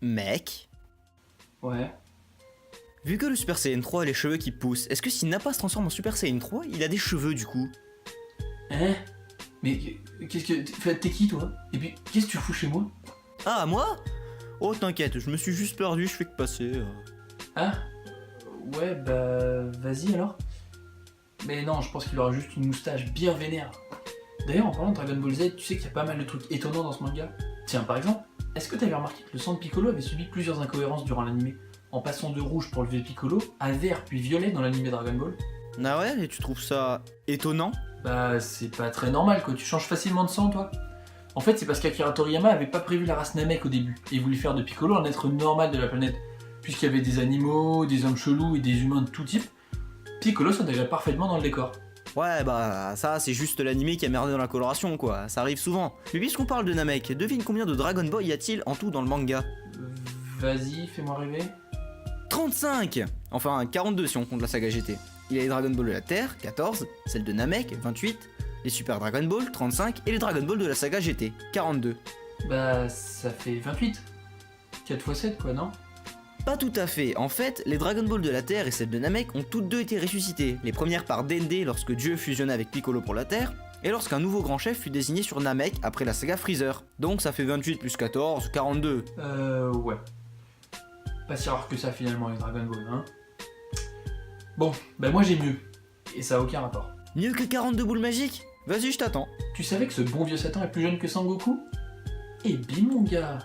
Mec, Ouais. vu que le Super Saiyan 3 a les cheveux qui poussent, est-ce que si Nappa se transforme en Super Saiyan 3, il a des cheveux du coup? Hein? Mais qu'est-ce que... T'es qui, toi? Et puis, qu'est-ce que tu fous chez moi? Ah, moi? Oh t'inquiète, je me suis juste perdu, je fais que passer. Ah? Ouais, bah... Vas-y, alors. Mais non, je pense qu'il aura juste une moustache bien vénère. D'ailleurs, en parlant de Dragon Ball Z, tu sais qu'il y a pas mal de trucs étonnants dans ce manga? Tiens, par exemple, est-ce que t'avais remarqué que le sang de Piccolo avait subi plusieurs incohérences durant l'animé, en passant de rouge pour le vieux Piccolo à vert puis violet dans l'animé Dragon Ball? Ah ouais, et tu trouves ça étonnant? Bah, c'est pas très normal, quoi. Tu changes facilement de sang, toi. En fait, c'est parce qu'Akira Toriyama avait pas prévu la race Namek au début, et voulait faire de Piccolo un être normal de la planète. Puisqu'il y avait des animaux, des hommes chelous et des humains de tout type, Piccolo s'intégrait parfaitement dans le décor. Ouais, bah ça c'est juste l'animé qui a merdé dans la coloration quoi, ça arrive souvent. Mais puisqu'on parle de Namek, devine combien de Dragon Ball y a-t-il en tout dans le manga? Vas-y, fais-moi rêver. 35! Enfin 42 si on compte la saga GT. Il y a les Dragon Ball de la Terre, 14, celle de Namek, 28, les Super Dragon Ball, 35, et les Dragon Ball de la saga GT, 42. Bah, ça fait 28. 4 x 7, quoi, non? Pas tout à fait, en fait, les Dragon Ball de la Terre et celles de Namek ont toutes deux été ressuscitées, les premières par Dende lorsque Dieu fusionna avec Piccolo pour la Terre, et lorsqu'un nouveau grand chef fut désigné sur Namek après la saga Freezer. Donc ça fait 28 plus 14, 42. Ouais. Pas si rare que ça, finalement, les Dragon Ball, hein. Bon, bah moi j'ai mieux. Et ça a aucun rapport. Mieux que 42 boules magiques? Vas-y, je t'attends. Tu savais que ce bon vieux Satan est plus jeune que Sangoku? Eh bim mon gars.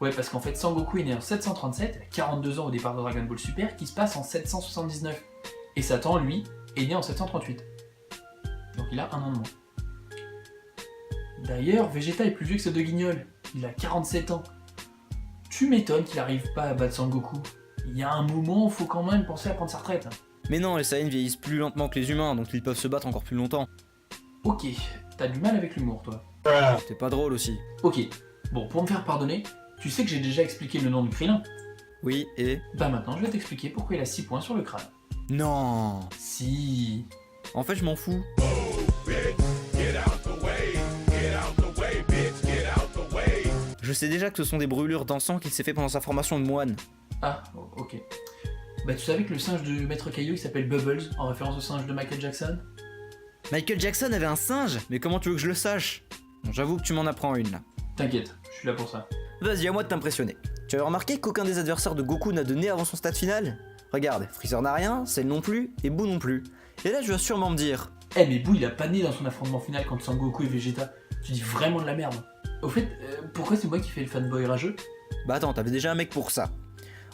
Ouais, parce qu'en fait Sangoku est né en 737, il a 42 ans au départ de Dragon Ball Super, qui se passe en 779. Et Satan, lui, est né en 738. Donc il a un an de moins. D'ailleurs, Vegeta est plus vieux que ces deux guignols. Il a 47 ans. Tu m'étonnes qu'il arrive pas à battre Sangoku. Il y a un moment, faut quand même penser à prendre sa retraite. Mais non, les Saiyans vieillissent plus lentement que les humains, donc ils peuvent se battre encore plus longtemps. Ok, t'as du mal avec l'humour, toi. C'est pas drôle aussi. Ok, bon, pour me faire pardonner, tu sais que j'ai déjà expliqué le nom de Krillin. Oui, et... Bah maintenant, je vais t'expliquer pourquoi il a 6 points sur le crâne. Non. Si. En fait, je m'en fous. Je sais déjà que ce sont des brûlures d'encens qu'il s'est fait pendant sa formation de moine. Ah, ok. Bah tu savais que le singe de Maître Caillou il s'appelle Bubbles, en référence au singe de Michael Jackson? Michael Jackson avait un singe? Mais comment tu veux que je le sache? Bon, j'avoue que tu m'en apprends une là. T'inquiète, je suis là pour ça. Vas-y, à moi de t'impressionner. Tu avais remarqué qu'aucun des adversaires de Goku n'a de nez avant son stade final? Regarde, Freezer n'a rien, Cell non plus, et Boo non plus. Et là, je vas sûrement me dire... Eh mais Boo il a pas de nez dans son affrontement final contre Sangoku et Vegeta. Tu dis vraiment de la merde. Au fait, pourquoi c'est moi qui fais le fanboy rageux? Bah attends, t'avais déjà un mec pour ça.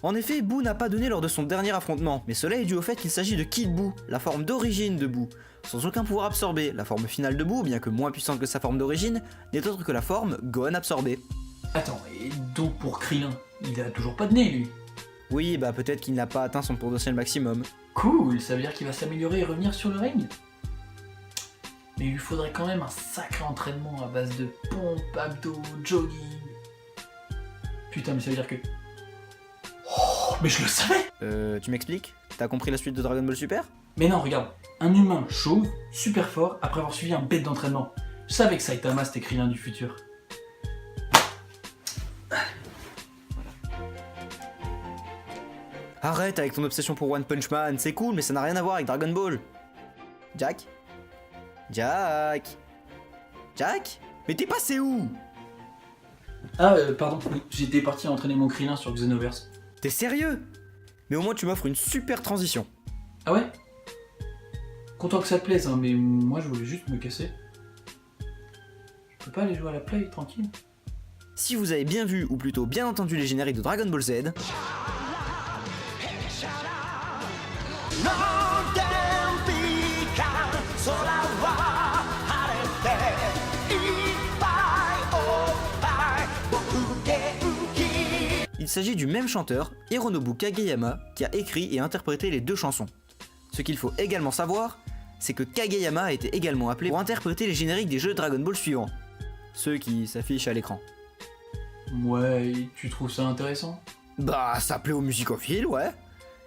En effet, Boo n'a pas donné lors de son dernier affrontement, mais cela est dû au fait qu'il s'agit de Kid Boo, la forme d'origine de Boo. Sans aucun pouvoir absorbé, la forme finale de Boo, bien que moins puissante que sa forme d'origine, n'est autre que la forme Gohan absorbée. Attends, et donc pour Krillin, il a toujours pas de nez lui? Oui, bah peut-être qu'il n'a pas atteint son potentiel maximum. Cool, ça veut dire qu'il va s'améliorer et revenir sur le ring? Mais il lui faudrait quand même un sacré entraînement à base de pompes, abdos, jogging. Putain, mais ça veut dire que... Oh, mais je le savais! Tu m'expliques? T'as compris la suite de Dragon Ball Super? Mais non, regarde, un humain chauve, super fort, après avoir suivi un bête d'entraînement. Je savais que Saitama c'était Krillin du futur. Arrête avec ton obsession pour One Punch Man, c'est cool, mais ça n'a rien à voir avec Dragon Ball. Jack? Jack? Jack? Mais t'es passé où? Ah, pardon, oui, j'étais parti entraîner mon Krillin sur Xenoverse. T'es sérieux? Mais au moins tu m'offres une super transition. Ah ouais? Content que ça te plaise, hein, mais moi je voulais juste me casser. Je peux pas aller jouer à la play, tranquille? Si vous avez bien vu, ou plutôt bien entendu les génériques de Dragon Ball Z, il s'agit du même chanteur, Hironobu Kageyama, qui a écrit et interprété les deux chansons. Ce qu'il faut également savoir, c'est que Kageyama a été également appelé pour interpréter les génériques des jeux Dragon Ball suivants, ceux qui s'affichent à l'écran. Ouais, tu trouves ça intéressant? Bah, ça plaît aux musicophiles, ouais.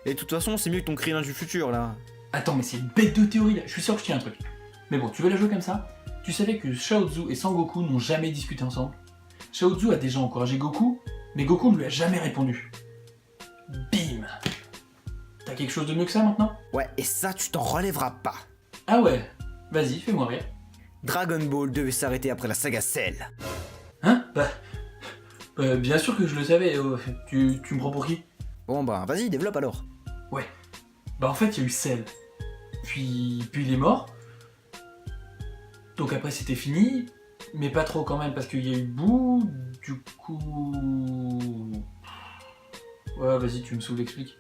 Et de toute façon, c'est mieux que ton Krillin du futur, là. Attends, mais c'est une bête de théorie là, je suis sûr que je tiens un truc. Mais bon, tu veux la jouer comme ça? Tu savais que Shao Tzu et Sangoku n'ont jamais discuté ensemble? Shao Tzu a déjà encouragé Goku, mais Goku ne lui a jamais répondu. Bim. T'as quelque chose de mieux que ça maintenant? Ouais, et ça, tu t'en relèveras pas. Ah ouais, vas-y, fais-moi rire. Dragon Ball devait s'arrêter après la saga Cell. Hein? Bien sûr que je le savais, tu me prends pour qui? Bon bah, vas-y, développe alors. Ouais. Bah en fait, il y a eu Cell. Puis il est mort. Donc après, c'était fini. Mais pas trop quand même, parce qu'il y a eu Boo. Du coup... Ouais, vas-y, tu me saoules, explique.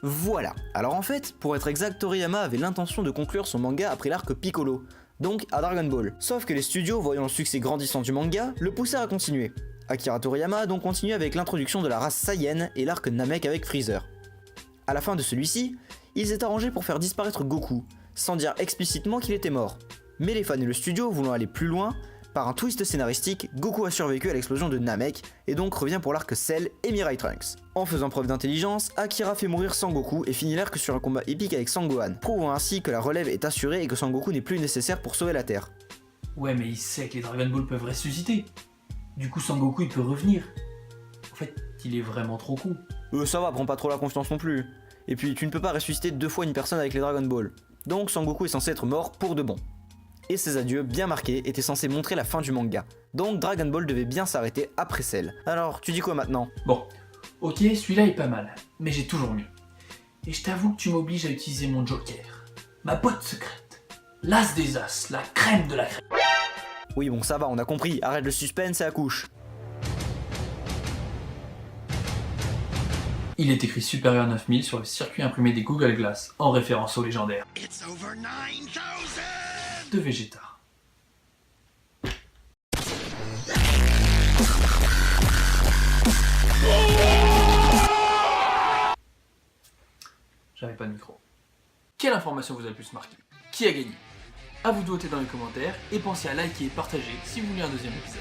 Voilà. Alors en fait, pour être exact, Toriyama avait l'intention de conclure son manga après l'arc Piccolo, donc à Dragon Ball. Sauf que les studios, voyant le succès grandissant du manga, le poussèrent à continuer. Akira Toriyama a donc continué avec l'introduction de la race Saiyan et l'arc Namek avec Freezer. À la fin de celui-ci, ils étaient arrangés pour faire disparaître Goku, sans dire explicitement qu'il était mort. Mais les fans et le studio voulant aller plus loin, par un twist scénaristique, Goku a survécu à l'explosion de Namek et donc revient pour l'arc Cell et Mirai Trunks. En faisant preuve d'intelligence, Akira fait mourir Sangoku et finit l'arc sur un combat épique avec Sangohan, prouvant ainsi que la relève est assurée et que Sangoku n'est plus nécessaire pour sauver la Terre. Ouais, mais il sait que les Dragon Ball peuvent ressusciter. Du coup, Sangoku, il peut revenir. En fait, il est vraiment trop con. Ça va, prends pas trop la confiance non plus. Et puis tu ne peux pas ressusciter 2 fois une personne avec les Dragon Ball. Donc Sangoku est censé être mort pour de bon. Et ces adieux bien marqués étaient censés montrer la fin du manga. Donc Dragon Ball devait bien s'arrêter après Cell. Alors, tu dis quoi maintenant? Bon, ok, celui-là est pas mal, mais j'ai toujours mieux. Et je t'avoue que tu m'obliges à utiliser mon joker. Ma boîte secrète. L'as des as, la crème de la crème. Oui bon ça va, on a compris, arrête le suspense et accouche. Il est écrit supérieur à 9000 sur le circuit imprimé des Google Glass, en référence au légendaire de Vegeta. J'avais pas de micro. Quelle information vous a le plus marqué? Qui a gagné? À vous de voter dans les commentaires et pensez à liker et partager si vous voulez un deuxième épisode.